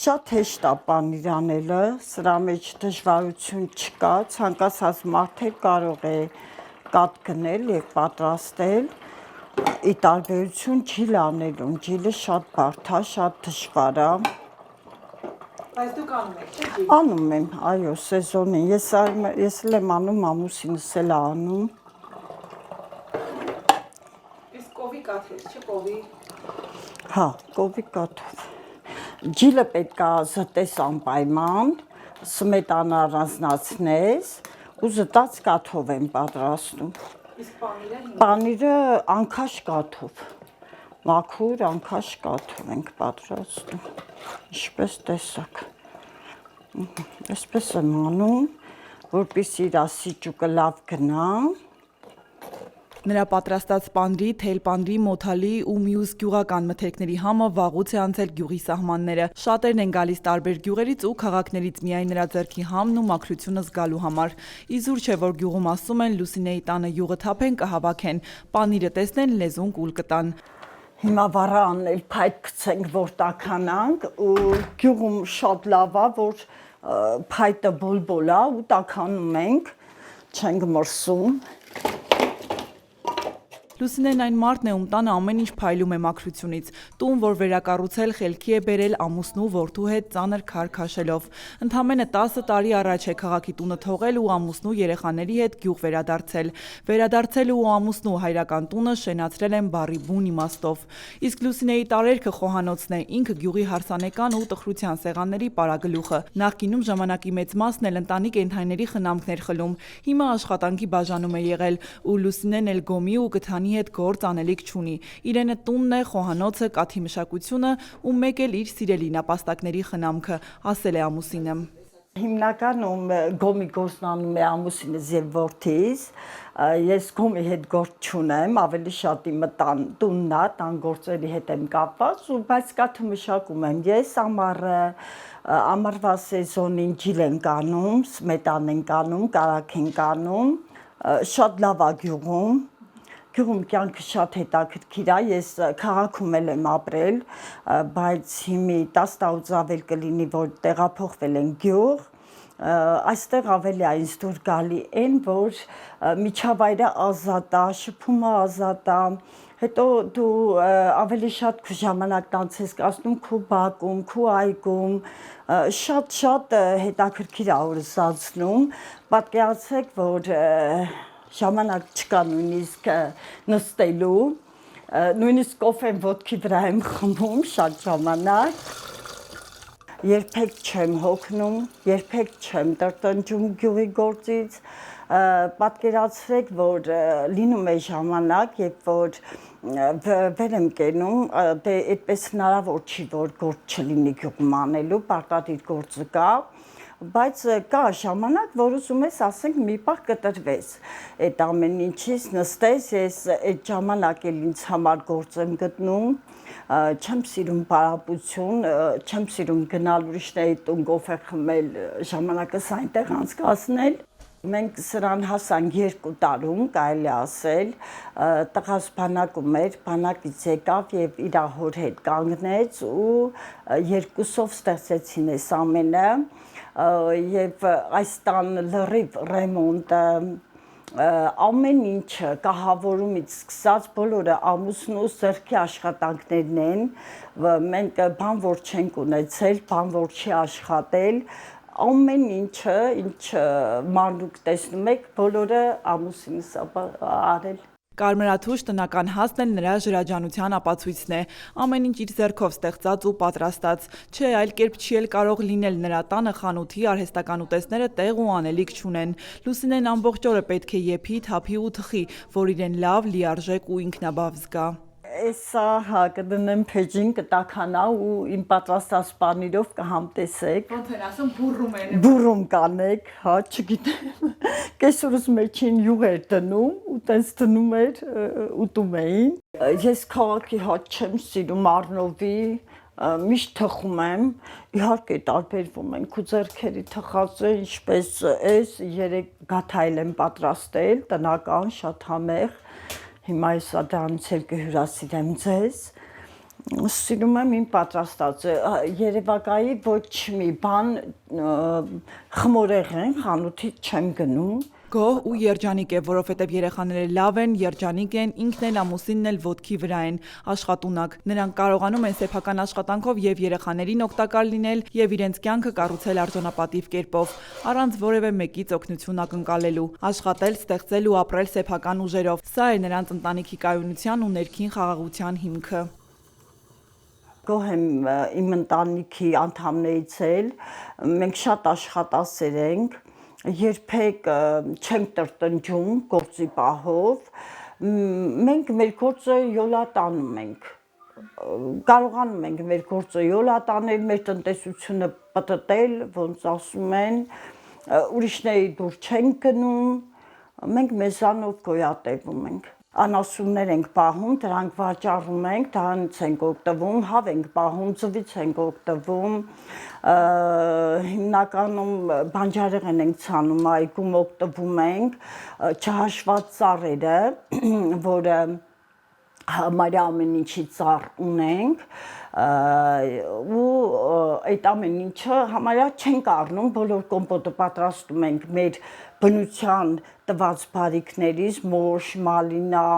Շատ հեշտ է պանիր անելը, սրա մեջ դժվարություն չկա, ցանկացած մարդ կարող է կաթ գնել եւ պատրաստել։ Ի տարբերություն ջիլ անելուն, ջիլը շատ բարդ է, շատ դժվար է։ Բայց դուք անում եք, չէ՞։ Անում եմ, այո, սեզոնին։ Ես էլ եմ անում, ամուսինս էլ է անում։ Իսկ կովի կաթեր, չէ՞ կովի։ Հա, կովի կաթով։ Ջիլը պետք է զտես անպայման, սմետանա առանձնացնես ու զտած կաթով եմ պատրաստում։ Իսկ պանիրը։ Պանիրը անքաշ կաթով, մաքուր անքաշ կաթով ենք պատրաստում, ինչպես տեսակ։ Այսպես եմ անում, որպեսզի իր սիճուկը լավ գնա։ Նրա պատրաստած պանրի, թելպանրի, մոթալի ու մյուս գյուղական մթերքների համը վաղուց է անցել գյուղի սահմանները։ Շատերն են գալիս տարբեր գյուղերից ու քաղաքներից միայն նրա ձեռքի համն ու մաքրությունը զգալու համար։ Իզուր չէ, որ գյուղում ասում են Լուսինեի տանը յուղը թափեն կհավաքեն, պանիրը տեսնեն լեզուն կուլ կտան։ Հիմա վառա անել փայտ գցենք, որ տաքանանք ու գյուղում շատ լավ է, որ փայտը բոլբոլ է ու տաքանում ենք, չենք մրսում։ Լուսինեն այն մարդն է, ում տանը ամեն ինչ փայլում է մաքրությունից։ Տուն, որ վերակառուցել խելքի է բերել ամուսնու որդու հետ ծանր քար քաշելով։ Ընդամենը 10 տարի առաջ է քաղաքի տունը թողել ու ամուսնու երեխաների հետ գյուղ վերադարձել։ Վերադարձել ու ամուսնու հայրական տունը շենացրել են բառի բուն իմաստով։ Իսկ Լուսինեի տարերքը խոհանոցն է, ինքը գյուղի հարսանեկան ու տխրության սեղանների պարագլուխը։ Նախկինում ժամանակի մեծ մասն էլ ընտանի կենդանիների խնամքներ խլում։ Հիմա աշխատանքի բաժանում է եղել ու Լուսինեն էլ գոմի ու գթանի հետ գործ անելիք չունի։ Իրենը տունն է, խոհանոցը, կաթի մշակությունը ու մեկ էլ իր սիրելի նապաստակների խնամքը, ասել է ամուսինը։ Հիմնականում գոմի գործն անում է ամուսինս եւ որդիս, ես գոմի հետ գործ չունեմ, ավելի շատ իմը տունն է, տան գործերի հետ եմ կապված, բայց կաթը մշակում եմ ես, ամառվա սեզոնին ջիլ ենք անում, սմետան ենք անում, կարագ ենք անում, շատ լավ է գյուղում։ Գյուղում կյանքը շատ հետաքրքիր է, ես քաղաքում եմ ապրել, բայց հիմի 10 տարուց ավել կլինի, որ տեղափոխվել են գյուղ, այստեղ ավելի է ինձ դուր գալի այն, որ միջավայրը ազատ է, շփումը ազատ է, հետո դու ավելի շատ քո ժամանակն անցես կացնում քո բակում, քո այգում, շատ հետաքրքիր է օրս անցնում, պատկերացրեք, որ ժամանակ չկա նույնիսկ նստելու, նույնիսկ կոֆեն ոտքի վրա եմ խմում շատ ժամանակ, երբեք չեմ հոգնում, երբեք չեմ տրտնջում գյուղի գործից, պատկերացրեք, որ լինում է ժամանակ, երբ որ վեր եմ կենում, դե այդպես հնարավոր չի, որ գործ չլինի գյուղում անելու, պարտադիր գործը կա, բայց կա ժամանակ, որ ուզում ես, ասենք, մի պահ կտրվես այդ ամեն ինչից, նստես, ես այդ ժամանակ էլ ինձ համար գործ եմ գտնում, չեմ սիրում պարապություն, չեմ սիրում գնալ ուրիշների տուն կոֆե խմել, ժամանակս այնտեղ անցկացնել։ Մենք սրան հասանք 2 տարում, կարելի ասել, տղաս բանակում էր, բանակից եկավ եւ իր հոր հետ կանգնեց ու երկուսով ստեղծեցին այս ամենը եւ այս տան լրիվ ռեմոնտը, ամեն ինչը կահավորումից սկսած բոլորը ամուսնու ձեռքի աշխատանքներն են, մենք բան որ չենք ունեցել, բան որ չի աշխատել, ամեն ինչը, ինչ մանրուք տեսնում եք, բոլորը ամուսինս արել։ Կարմրաթուշ տնական հասն էլ նրա ժրաջանության ապացույցն է, ամեն ինչ իր ձեռքով ստեղծած ու պատրաստած, չէ, այլ կերպ չի էլ կարող լինել նրա տանը խանութի արհեստական ուտեստները տեղ ու անելիք չունեն։ Լուսինեն ամբողջ օրը պետք է եփի, թափի ու թխի, որ իրեն լավ, լիարժեք ու ինքնաբավ զգա։ Էսա հա կդնեմ փեջին կտականա ու իմ պատրաստած պանիրով կհամտեսեք։ Ոնց են ասում բուրում են։ Բուրում կանեք, հա, չգիտեմ։ Կեսուրս մեջին յուղ էր դնում ու տենց դնում էր ուտում էին։ Ես քաղաքի հաց չեմ սիրում առնովի, միշտ թխում եմ, իհարկե տարբերվում են, քո ձեռքերի թխածը ինչպես էս 3 գաթայլ եմ պատրաստել, տնական, շատ համեղ։ Հիմա ես դրանից էլ կհյուրասիրեմ ձեզ, Սիրում եմ իմ պատրաստածը, երևակայի ոչ մի բան խմորեղեն խանութից չեմ գնում։ Գոհ ու երջանիկ է, որովհետև երեխաները լավ են, երջանիկ են, ինքն էլ ամուսինն էլ ոտքի վրա են, աշխատունակ։ Նրանք կարողանում են սեփական աշխատանքով եւ երեխաներին օգտակար լինել եւ իրենց կյանքը կառուցել արժանապատիվ կերպով, առանց որևէ մեկից օգնություն ակնկալելու, աշխատել, ստեղծել ու ապրել սեփական ուժերով։ Սա է նրանց ընտանիքի կայունության ու ներքին խաղաղության հիմքը։ Գոհ եմ իմ ընտանիքի անդամներից էլ, մենք շատ աշխատասեր ենք, երբեք չենք տրտնջում գործի պահով, մենք մեր գործը յոլա տանում ենք, կարողանում ենք մեր գործը յոլա տանել, մեր տնտեսությունը պտտել, ոնց ասում են, ուրիշների դուր չենք գնում, մենք մեզանով գոյատևում ենք։ Անասուններ ենք պահում, դրանք վաճառում ենք, դրանից ենք օգտվում, հավ ենք պահում, ձվից ենք օգտվում, հիմնականում բանջարեղեն ենք ցանում, այգում օգտվում ենք, չհաշված ծառերը, որը համարյա ամեն ինչի ծառ ունենք, ու այդ ամեն ինչը համարյա չենք առնում, բոլոր կոմպոտը պատրաստում ենք մեր բնության տված բարիքներից, մոշ, մալինա,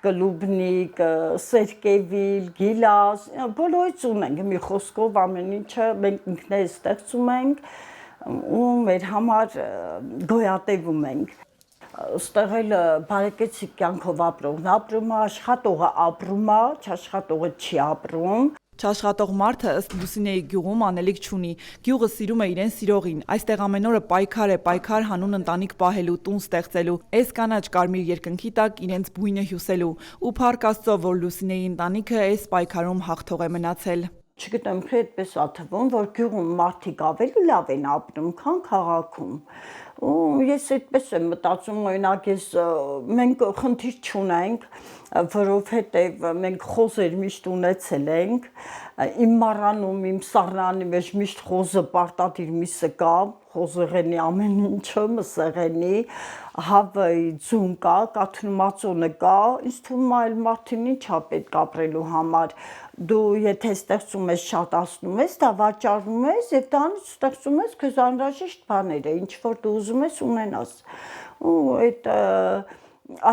կլուբնիկ, սերկևիլ, գիլաս, բոլորից ունենք, մի խոսքով ամեն ինչը մենք ինքներս ստեղծում ենք ու մեր համար գոյատևում ենք։ Ստեղ էլ բարեկեցիկ կյանքով ապրողն ապրում է, աշխատողը ապրում է, չաշխատողը չի ապրում։ Չաշխատող մարդը ըստ Լուսինեի գյուղում անելիք չունի, գյուղը սիրում է իրեն սիրողին, այստեղ ամեն օրը պայքար է, պայքար հանուն ընտանիք պահելու, տուն ստեղծելու, այս կանաչ կարմիր երկնքի տակ իրենց բույնը հյուսելու, ու փառք Աստծո, որ Լուսինեի ընտանիքը այս պայքարում հաղթող է մնացել։ Չգիտեմ, թե այդպես ա թվում, որ գյուղում մարդիկ ավելի լավ են ապրում, քան քաղաքում։ Ու ես այդպես եմ մտածում, օրինակ մենք խնդիր չունենք, որովհետև մենք խոզեր միշտ ունեցել ենք, իմ մառանում, իմ սառնանի մեջ միշտ խոզը պարտադիր միսը կա, խոզեղենի ամեն ինչը, մսեղենի, հավը ձուն կա, կաթնումածոնը կա, ինձ թվում է այլ մարդին ինչ ա պետք ապրելու համար, դու եթե ստեղծում ես շատացնում ես, դա վաճառում ես եւ դրանից ստեղծում ես քեզ անհրաժեշտ բաները, ինչ որ դու ուզում ես ունենաս։ Ու այդ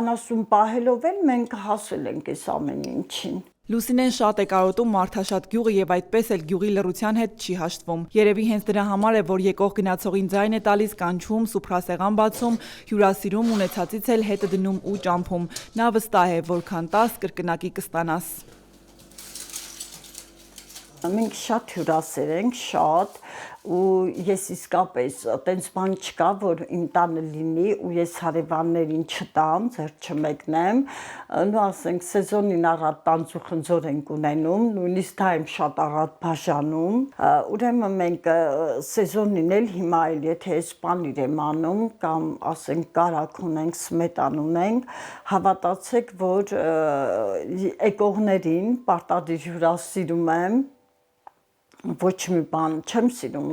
անասուն պահելով էլ մենք հասել ենք այս ամեն ինչին։ Լուսինեն շատ է կարոտում մարդաշատ գյուղը եւ այդպես էլ գյուղի լռության հետ չի հաշտվում։ Երևի հենց դրա համար է, որ եկող գնացողին ձայն է տալիս, կանչում, սուփրասեղան բացում, հյուրասիրում, ունեցածից էլ հետը դնում ու ճամփում։ Նա վստահ է, որքան տաս կրկնակի կստանաս։ Մենք շատ հյուրասեր ենք, շատ, ու ես իսկապես տենց բան չկա, որ իմ տանը լինի ու ես հարևաններին չտամ, ձեր չմեկնեմ, նու ասենք սեզոնին առատ տանձ ու խնձոր ենք ունենում, նույնիսկ դա եմ շատ առատ բաժանում, ուրեմն մենք սեզոնին էլ հիմա էլ եթե ես պանիր եմ անում կամ ասենք կարակ ունենք, սմետան ունենք, հավատացեք, որ եկողներին պարտադիր հյուրասիրում եմ, ոչ մի բան չեմ սիրում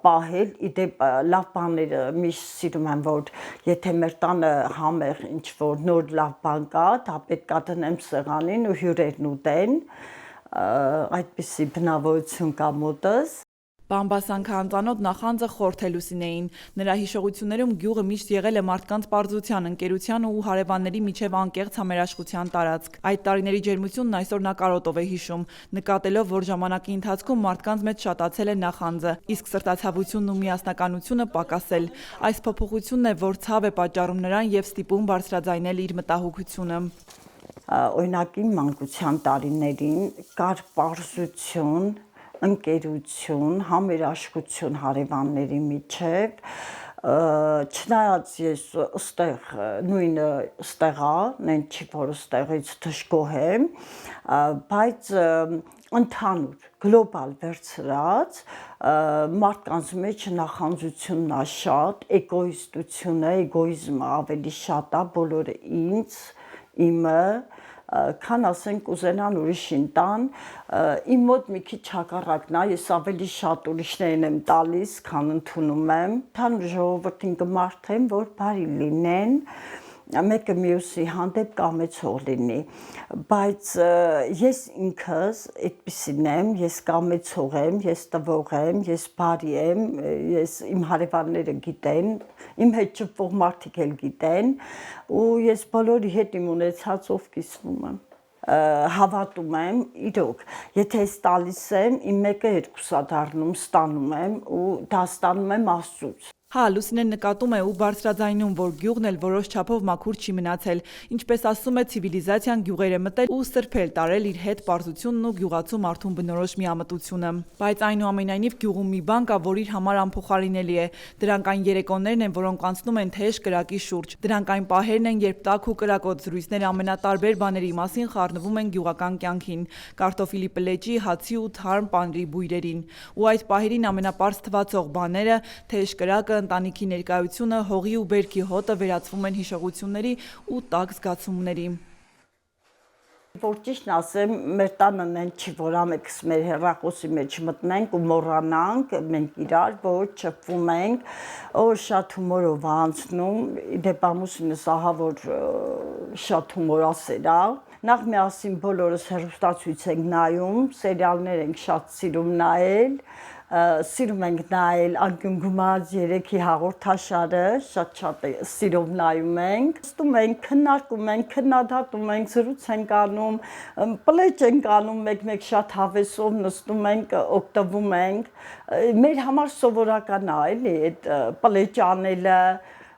պահել, իդեպ լավ բաները միշտ սիրում եմ, որ եթե մեր տանը համեղ ինչ-որ նոր լավ բան կա, դա պետք է դնեմ սեղանին ու հյուրերն ուտեն, այդպիսի բնավորություն կա մոտս։ Բամբասան քանծանոտ նախանձը խորթ է Լուսինեին։ Նրա հիշողություններում գյուղը միշտ եղել է մարդկանց պարզության, ընկերության ու հարևանների միջև անկեղծ համերաշխության տարածք։ Այդ տարիների ջերմությունն այսօր նա կարոտով է հիշում, նկատելով, որ ժամանակի ընթացքում մարդկանց մեջ շատացել է նախանձը, իսկ սրտացավությունն ու միասնականությունը պակասել։ Այս փոփոխությունն է, որ ցավ է պատճառում նրան եւ ստիպում բարձրաձայնել իր մտահոգությունը։ Օրինակ իմ մանկության տարիներին կար պարզություն, ընկերություն, համերաշխություն հարևանների միջև, չնայած ես ստեղ նույնը ստեղա, նեն չի որ ստեղից դժգոհ եմ, բայց ընդհանուր գլոբալ վերցրած մարդկանց մեջ նախանձությունն է շատ, էգոիստությունը, էգոիզմը ավելի շատ է, բոլորը ինձ, իմը, քան ասենք ուզենան ուրիշին տան, իմ մոտ մի քիչ հակառակն է, ես ավելի շատ ուրիշներին եմ տալիս, քան ընդունում եմ, թան ժողովրդին կմարթեմ, որ բարի լինեն, մեկը մյուսի հանդեպ կամեցող լինի, բայց ես ինքս այդպիսին եմ, ես կամեցող եմ, ես տվող եմ, ես բարի եմ, ես իմ հարևանները գիտեն, իմ հետ շփվող մարդիկ էլ գիտեն, ու ես բոլորի հետ իմ ունեցածով կիսվում եմ։ Հավատում եմ, իրոք, եթե ես տալիս եմ, իմ մեկը երկուսա դառնում, ստանում եմ ու դա ստանում եմ Աստծուց։ Հա, Լուսինեն նկատում է ու բարձրաձայնում, որ գյուղն էլ որոշ չափով մաքուր չի մնացել, ինչպես ասում է, ցիվիլիզացիան գյուղեր է մտել ու սրբել տարել իր հետ պարզությունն ու գյուղացու մարդուն բնորոշ միամտությունը։ Բայց այնուամենայնիվ գյուղում մի բան կա, որ իր համար անփոխարինելի է։ Դրանք այն երեկոներն են, որոնք անցնում են թեժ կրակի շուրջ։ Դրանք այն պահերն են, երբ տաք ու կրակոտ զրույցները ամենատարբեր բաների մասին խառնվում են գյուղական կյանքին՝ կարտոֆիլի պլեջի, հացի ու թարմ պանրի բույրերին։ Ու այդ պահերին ամենապարզ թվացող բաները՝ թեժ կրակը, ընտանիքի ներկայությունը, հողի ու բերքի հոտը վերածվում են հիշողությունների ու տաք զգացումների։ Որ ճիշտն ասեմ, մեր տանը նեն չի, որ ամենքս մեր հեռախոսի մեջ մտնենք ու մոռանանք մենք իրար, որ շփվում ենք, շատ հումորով անցնում, դեպ ամուսինս ահա որ շատ հումորասեր է։ Նախ միասին բոլորս հեռուստացույց ենք նայում, սերիալներ ենք շատ սիրում նայել, սիրում ենք նայել անկյունգումած երեքի հաղորդաշարը, շատ սիրով նայում ենք, ստում ենք, քննարկում ենք, քննադատում ենք, զրույց ենք անում, պլեջ ենք անում, մեկ-մեկ շատ հավեսով նստում ենք, օգտվում ենք, մեր համար սովորական է, էլի, այդ պլեջ անելը,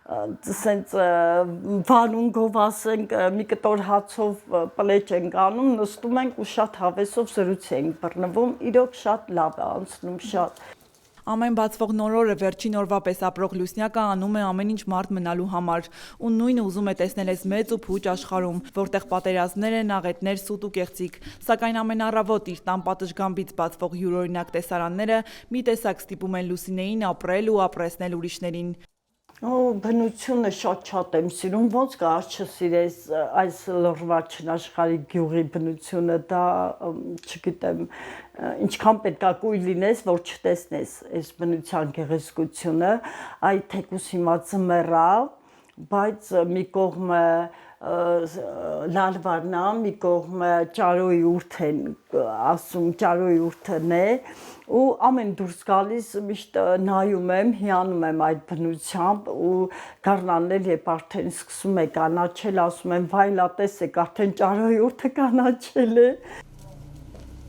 սենց վանունգով ասենք, մի կտոր հացով պլեջ ենք անում, նստում ենք ու շատ հավեսով զրույց ենք բռնվում, իրոք շատ լավ է անցնում, շատ։ Ամեն բացվող նոր օրը վերջին օրվա պես ապրող Լուսնյակը անում է ամեն ինչ մարդ մնալու համար ու նույնը ուզում է տեսնել այս մեծ ու փուչ աշխարհում, որտեղ պատերազմներ են, աղետներ, սուտ ու կեղծիք, սակայն ամեն առավոտ իր տան պատշգամբից բացվող յուրօրինակ տեսարանները մի տեսակ ստիպում են Լուսինեին ապրել ու ապրեսնել ուրիշներին։ Բնությունը շատ եմ սիրում, ոնց կար չսիրես այս լրվա չնաշխարհի գյուղի բնությունը, դա չգիտեմ, ինչքան պետք է կույր լինես, որ չտեսնես այս բնության գեղեցկությունը, այդ թեկուս հիմա ձմեռ է, բայց մի կողմը լալվարն է, մի կողմը ճարոյի ուրդ են ասում, ճարոյի ուրդն է, ու ամեն դուրս գալիս միշտ նայում եմ, հիանում եմ այդ բնությամբ ու գարնանն էլ երբ արդեն սկսում է կանաչել, ասում եմ վայ լա տեսեք, արդեն ճարոյի ուրդը կանաչել է։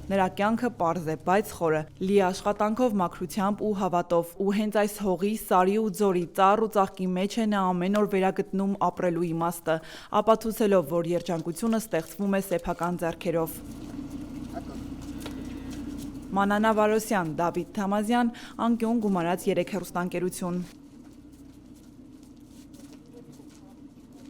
Նրա կյանքը պարզ է, բայց խորը, լի աշխատանքով, մաքրությամբ ու հավատով, ու հենց այս հողի, սարի ու ձորի, ծառ ու ծաղկի մեջ է նա ամեն օր վերագտնում ապրելու իմաստը, ապացուցելով, որ երջանկությունը ստեղծվում է սեփական ձեռքերով։ Մանանա Վարոսյան, Դավիթ Թամազյան, անկյուն գումարած 3 հեռուստաընկերություն։